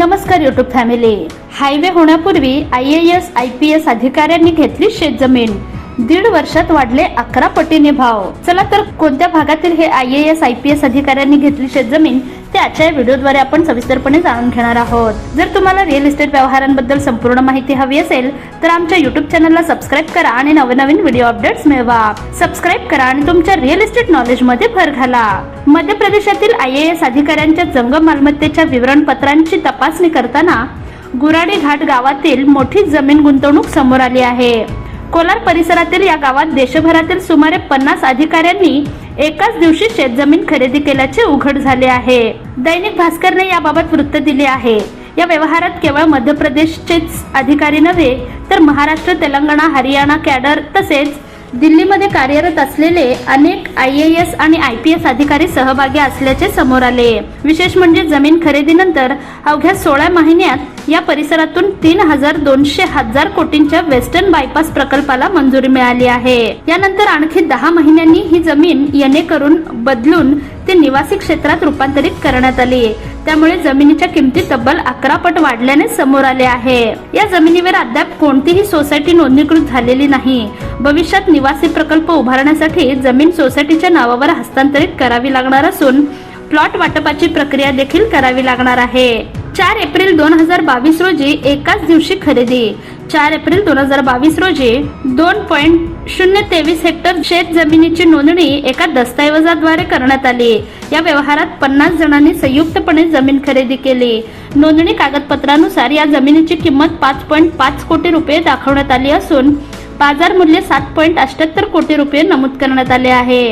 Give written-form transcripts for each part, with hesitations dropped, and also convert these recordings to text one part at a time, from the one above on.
नमस्कार YouTube family. Highway होण्यापूर्वी IAS IPS अधिकाऱ्यांनी घेतली शेतजमीन, 1.5 वर्षात वाढले 11 पटीने भाव। चला तर कोणत्या भागातील हे IAS IPS अधिकाऱ्यांनी घेतली शेतजमीन ते आजच्या व्हिडिओद्वारे आपण सविस्तरपणे जाणून घेणार आहोत। जर तुम्हाला रिअल इस्टेट व्यवहारांबद्दल संपूर्ण माहिती हवी असेल तर आमच्या यूट्यूब चॅनलला सबस्क्राइब करा आणि नवनवीन व्हिडिओ अपडेट्स मिळवा। सबस्क्राइब करा आणि तुमच्या रिअल इस्टेट नॉलेज मध्ये भर घाला। मध्य प्रदेशातील IAS अधिकाऱ्यांच्या जंगम मालमत्तेच्या विवरणपत्रांची तपासणी करताना गुराडी घाट गावातील मोठी जमीन गुंतवणूक समोर आली आहे। कोलार परिसरातील या गावात देशभरातील सुमारे 50 अधिकाऱ्यांनी एकाच दिवशी शेतजमीन खरेदी केल्याचे उघड झाले आहे। दैनिक भास्करने याबाबत वृत्त दिले आहे। या व्यवहारात केवळ मध्य प्रदेशचेच अधिकारी नव्हे तर महाराष्ट्र, तेलंगणा, हरियाणा कॅडर तसेच दिल्लीमध्ये कार्यरत असलेले अनेक IAS आणि IPS अधिकारी सहभागी असल्याचे समोर आले। विशेष म्हणजे जमीन खरेदीनंतर अवघ्या 16 महिन्यात या परिसरातून 3,200 कोटींच्या वेस्टर्न बायपास प्रकल्पाला मंजुरी मिळाली आहे। यानंतर आणखी 10 महिन्यांनी ही जमीन येणे करून बदलून ती निवासी क्षेत्रात रूपांतरित करण्यात आली। त्यामुळे जमिनीच्या किमती तब्बल 11 पट वाढल्याने समोर आले आहे। या जमिनीवर अद्याप कोणतीही सोसायटी नोंदणीकृत झालेली नाही। भविष्यात निवासी प्रकल्प उभारण्यासाठी जमीन सोसायटीच्या नावावर हस्तांतरित करावी लागणार असून प्लॉट वाटपाची प्रक्रिया देखील करावी लागणार आहे। 4 एप्रिल 2022 रोजी एकाच दिवशी खरेदी। 4 एप्रिल 2022 रोजी 2.023 हेक्टर शेत जमिनीची नोंदणी एका दस्तऐवजाद्वारे करण्यात आली। या व्यवहारात 50 जणांनी संयुक्तपणे जमीन खरेदी केली। नोंदणी कागदपत्रानुसार या जमिनीची किंमत 5.5 कोटी रुपये दाखवण्यात आली असून बाजार मूल्य 7.78 कोटी रुपये नमूद करण्यात आले आहे।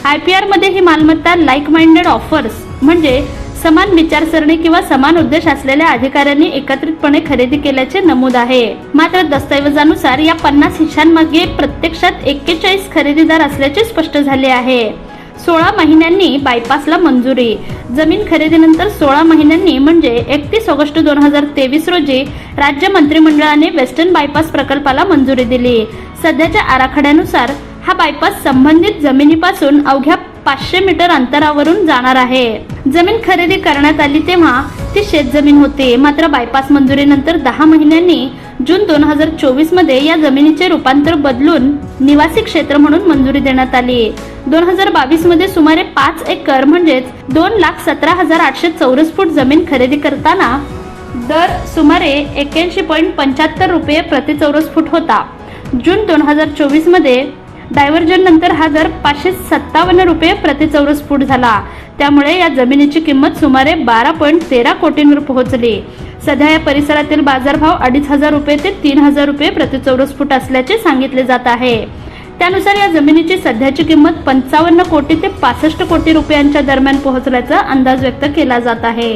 IPR मध्ये ही मालमत्ता लाईक माइंडेड ऑफर्स म्हणजे समान विचारसरणी किंवा समान उद्देश असलेल्या अधिकाऱ्यांनी एकत्रितपणे खरेदी केल्याचे नमूद आहे। मात्र दस्तऐवजानुसार या 50 हिस्सांमागे प्रत्यक्षात 41 खरेदीदार असल्याचे स्पष्ट झाले आहे। 16 महिन्यांनी बायपासला मंजुरी। जमीन खरेदीनंतर 16 महिन्यांनी म्हणजे 31 ऑगस्ट 2023 रोजी राज्य मंत्रिमंडळाने वेस्टर्न बायपास प्रकल्पाला मंजुरी दिली। सध्याच्या आराखड्यानुसार हा बायपास संबंधित जमिनीपासून अवघ्या 500 मीटर अंतरावरून जाणार आहे। जमीन खरेदी करण्यात आली तेव्हा ती शेतजमीन होती। मात्र बायपास मंजुरीनंतर 10 महिन्यांनी जून 2024 मध्ये या जमिनीचे रूपांतर बदलून निवासी क्षेत्र म्हणून मंजुरी देण्यात आली। 2022 मध्ये सुमारे 5 एकर म्हणजेच 2,17,800 चौरस फूट जमीन खरेदी करताना दर सुमारे 81.75 रुपये प्रति चौरस फूट होता। जून 2024 मध्ये डायव्हर्जन नंतर हा दर 557 रुपये प्रति चौरस फूट झाला। त्यामुळे या जमिनीची किंमत सुमारे 12.13 कोटींवर पोहोचली। सध्या या परिसरातील बाजारभाव 2,500 रुपये ते 3,000 रुपये प्रति चौरस फूट असल्याचे सांगितले जात आहे। त्यानुसार या जमिनीची सध्याची किंमत 55 कोटी ते 65 कोटी रुपयांच्या दरम्यान पोहोचल्याचा अंदाज व्यक्त केला जात आहे।